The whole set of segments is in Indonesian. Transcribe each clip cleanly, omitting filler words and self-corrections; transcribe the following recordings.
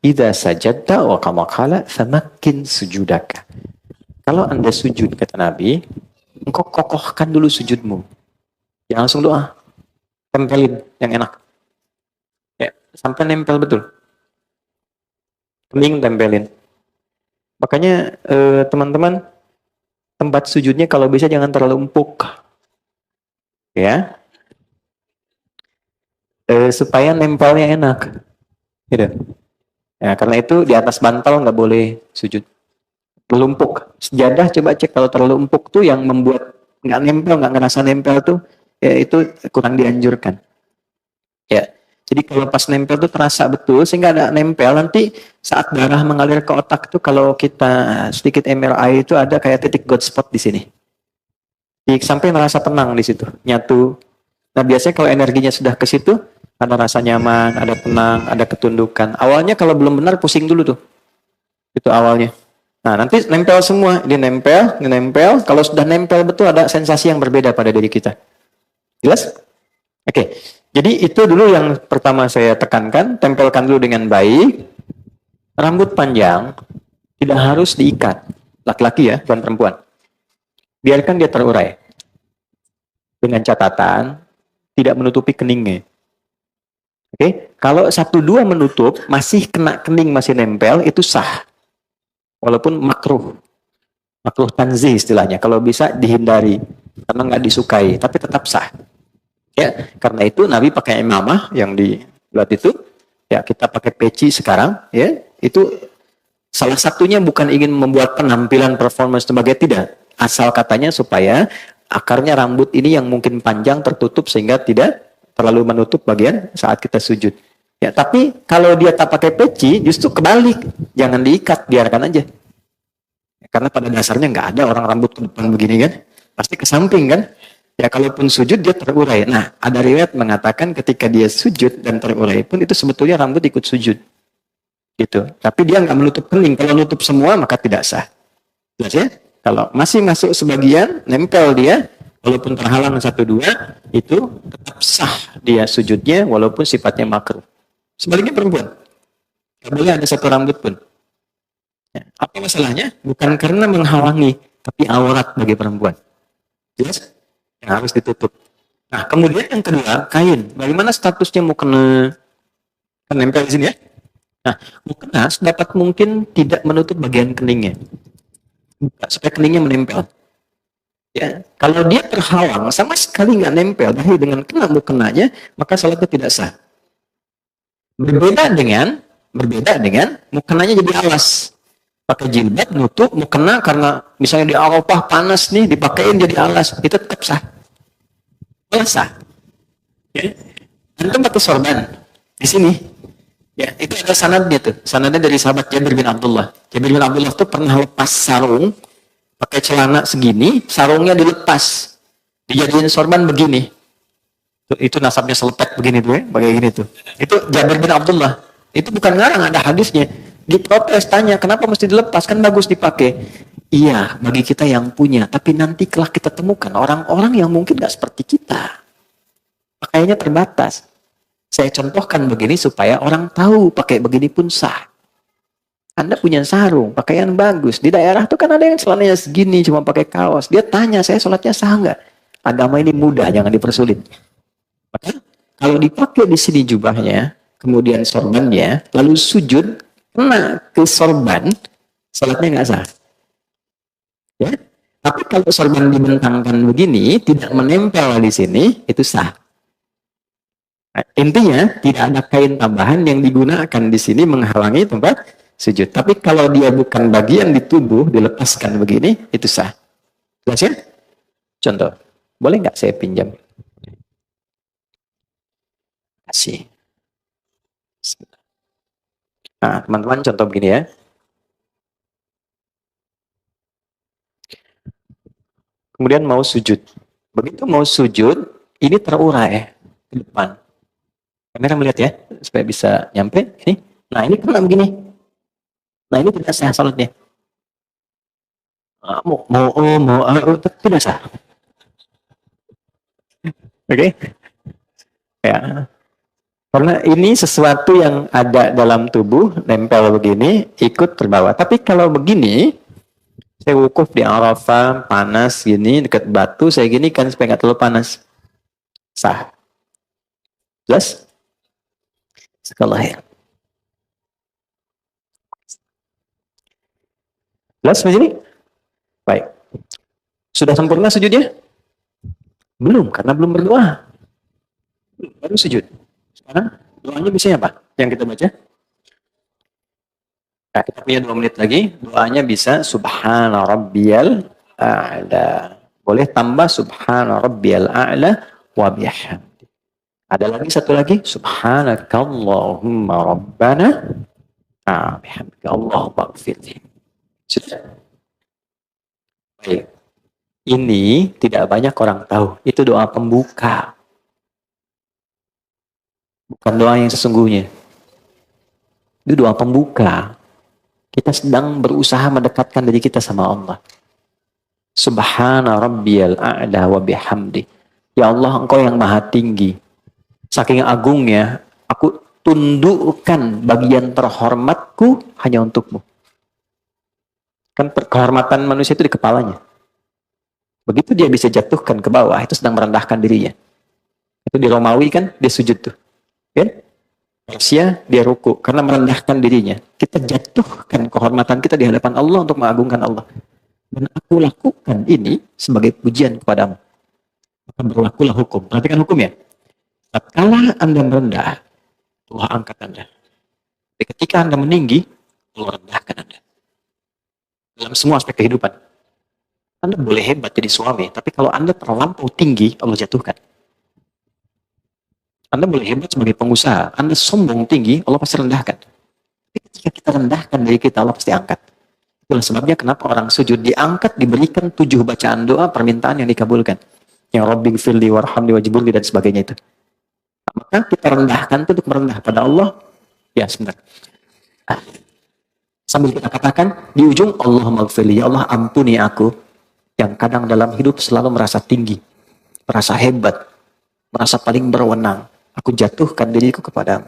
idza sajadta wa kama qala famakkin sujudaka. Kalau Anda sujud, kata Nabi, engkau kokohkan dulu sujudmu. Jangan langsung doa. Tempelin yang enak. Ya, sampai nempel betul. Kening tempelin. Makanya teman-teman, tempat sujudnya kalau bisa jangan terlalu empuk. Ya. Supaya nempelnya enak. Gitu. Ya, karena itu di atas bantal nggak boleh sujud. Terlalu empuk. Sejadah coba cek kalau terlalu empuk tuh yang membuat nggak nempel, nggak ngerasa nempel tuh, ya itu kurang dianjurkan. Ya. Jadi kalau pas nempel tuh terasa betul sehingga ada nempel, nanti saat darah mengalir ke otak tuh kalau kita sedikit MRI itu ada kayak titik God spot di sini. Sampai merasa tenang di situ, nyatu. Nah biasanya kalau energinya sudah ke situ, ada rasa nyaman, ada tenang, ada ketundukan. Awalnya kalau belum benar pusing dulu tuh, itu awalnya. Nah nanti nempel semua, ini nempel. Kalau sudah nempel betul ada sensasi yang berbeda pada diri kita. Jelas? Oke. Jadi itu dulu yang pertama saya tekankan, tempelkan dulu dengan baik. Rambut panjang tidak harus diikat. Laki-laki ya, bukan perempuan. Biarkan dia terurai. Dengan catatan, tidak menutupi keningnya. Oke, kalau 1-2 menutup, masih kena kening, masih nempel, itu sah. Walaupun makruh. Makruh tanzih istilahnya. Kalau bisa dihindari. Karena nggak disukai, tapi tetap sah. Ya, karena itu Nabi pakai imamah yang dilihat itu. Ya, kita pakai peci sekarang. Ya, itu salah satunya bukan ingin membuat penampilan performance sebagai tidak. Asal katanya supaya akarnya rambut ini yang mungkin panjang tertutup sehingga tidak terlalu menutup bagian saat kita sujud. Ya, tapi kalau dia tak pakai peci, justru kebalik. Jangan diikat, biarkan aja. Karena pada dasarnya nggak ada orang rambut ke depan begini kan. Pasti ke samping kan. Ya, kalaupun sujud dia terurai. Nah, ada riwayat mengatakan ketika dia sujud dan terurai pun itu sebetulnya rambut ikut sujud. Gitu. Tapi dia nggak menutup kening. Kalau nutup semua maka tidak sah. Jelas ya? Kalau masih masuk sebagian, nempel dia, walaupun terhalang 1-2, itu tetap sah dia sujudnya walaupun sifatnya makruh. Sebaliknya perempuan. Tidak boleh ada satu rambut pun. Ya. Apa masalahnya? Bukan karena menghalangi, tapi aurat bagi perempuan. Jelas? Yang harus ditutup. Nah, kemudian yang kedua, kain. Bagaimana statusnya mukena? Kan nempel di sini ya? Nah, mukena dapat mungkin tidak menutup bagian keningnya. Supaya keningnya menempel. Ya, kalau dia terhalang sama sekali nggak nempel dengan kena mukenanya, maka salatnya tidak sah. Berbeda dengan mukenanya jadi alas. Pakai jilbab nutup mukena karena misalnya di Arafah panas nih dipakein jadi alas, itu tetap sah. Sah. Ya. Antum pakai sorban di sini. Ya, itu ada sanadnya tuh. Sanadnya dari sahabat Jabir bin Abdullah. Jabir bin Abdullah tuh pernah lepas sarung, pakai celana segini, sarungnya dilepas. Dijadiin sorban begini. Itu nasabnya selepet begini tuh ya, pakai gini tuh. Itu Jabir bin Abdullah. Itu bukan ngarang, ada hadisnya. Diprotes, tanya, kenapa mesti dilepas? Kan bagus dipakai. Iya, bagi kita yang punya. Tapi nanti kelak kita temukan orang-orang yang mungkin gak seperti kita. Pakaiannya terbatas. Saya contohkan begini supaya orang tahu pakai begini pun sah. Anda punya sarung, pakaian bagus. Di daerah tuh kan ada yang celananya segini, cuma pakai kaos. Dia tanya, saya sholatnya sah nggak? Agama ini mudah, jangan dipersulit. Maka kalau dipakai di sini jubahnya, kemudian sorbannya, lalu sujud, kena ke sorban, sholatnya nggak sah. Ya? Tapi kalau sorban dibentangkan begini, tidak menempel di sini, itu sah. Intinya tidak ada kain tambahan yang digunakan di sini menghalangi tempat sujud. Tapi kalau dia bukan bagian di tubuh dilepaskan begini, itu sah. Jelas ya? Contoh, boleh nggak saya pinjam? Kasih. Nah, teman-teman contoh begini ya. Kemudian mau sujud. Begitu mau sujud, ini terurai ke depan. Kamera melihat ya, supaya bisa nyampe. Ini. Nah, ini kena begini. Nah, ini tidak sah salatnya. Tidak sah. Oke? Ya. Karena ini sesuatu yang ada dalam tubuh, nempel begini, ikut terbawa. Tapi kalau begini, saya wukuf di Arafah, panas gini, dekat batu, saya gini kan supaya nggak terlalu panas. Sah. Jelas? Sekolah ya. Jelas begini? Baik. Sudah sempurna sujudnya? Belum, karena belum berdoa. Baru sujud. Sekarang doanya biasanya apa? Yang kita baca? Nah, kita punya 2 menit lagi. Doanya bisa Subhana Rabbiyal A'la. Boleh tambah Subhana Rabbiyal A'la wa bihamdi. Ada lagi satu lagi. Subhanakallahumma Rabbana bihamdika Allahumma gfirli. Sudah. Baik. Ini tidak banyak orang tahu. Itu doa pembuka. Bukan doa yang sesungguhnya. Itu doa pembuka. Kita sedang berusaha mendekatkan diri kita sama Allah. Subhana rabbiyal a'la wa bihamdi. Ya Allah, Engkau yang maha tinggi. Saking agungnya, aku tundukkan bagian terhormatku hanya untukmu. Kan kehormatan manusia itu di kepalanya. Begitu dia bisa jatuhkan ke bawah, itu sedang merendahkan dirinya. Itu di Romawi kan, dia sujud tuh. Kan? Persia dia ruku karena merendahkan dirinya. Kita jatuhkan kehormatan kita di hadapan Allah untuk mengagungkan Allah. Dan aku lakukan ini sebagai pujian kepadamu. Maka berlakulah hukum. Perhatikan hukum ya. Tatkala Anda merendah, Allah angkat Anda. Tapi ketika Anda meninggi, Allah rendahkan Anda. Dalam semua aspek kehidupan. Anda boleh hebat jadi suami, tapi kalau Anda terlampau tinggi, Allah jatuhkan. Anda boleh hebat sebagai pengusaha, Anda sombong tinggi, Allah pasti rendahkan. Tapi ketika kita rendahkan diri kita, Allah pasti angkat. Itulah sebabnya kenapa orang sujud diangkat, diberikan 7 bacaan doa, permintaan yang dikabulkan. Yang Rabbi gfirli warhamni wajibulli dan sebagainya itu. Maka kita rendahkan itu untuk merendah pada Allah. Ya, sebentar. Sambil kita katakan, di ujung, Allahumma gfirli, ya Allah ampuni aku, yang kadang dalam hidup selalu merasa tinggi, merasa hebat, merasa paling berwenang. Aku jatuhkan diriku kepadamu.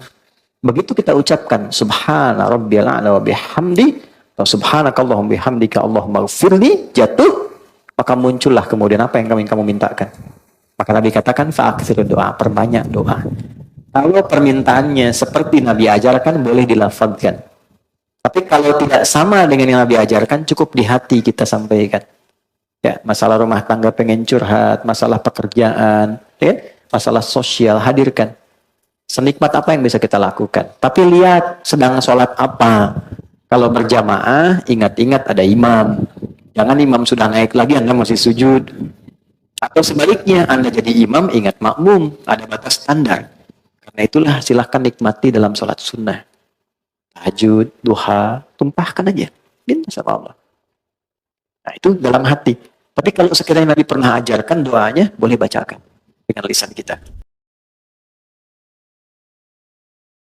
Begitu kita ucapkan Subhana Rabbiyal A'la wa bihamdi atau Subhanakallahumma bihamdika Allahumma gfirli, jatuh, maka muncullah kemudian apa yang kamu mintakan. Maka Nabi katakan fa'aktsir doa, perbanyak doa. Kalau permintaannya seperti Nabi ajarkan boleh dilafazkan. Tapi kalau tidak sama dengan yang Nabi ajarkan, cukup di hati kita sampaikan. Ya, masalah rumah tangga pengen curhat, masalah pekerjaan, ya, masalah sosial, hadirkan. Senikmat apa yang bisa kita lakukan. Tapi lihat sedang sholat apa. Kalau berjamaah, ingat-ingat ada imam. Jangan imam sudah naik lagi, Anda masih sujud. Atau sebaliknya, Anda jadi imam, ingat makmum. Ada batas standar. Karena itulah silahkan nikmati dalam sholat sunnah. Tahajud, duha, tumpahkan aja. Minta sama Allah. Nah, itu dalam hati. Tapi kalau sekiranya Nabi pernah ajarkan doanya, boleh bacakan dengan lisan kita.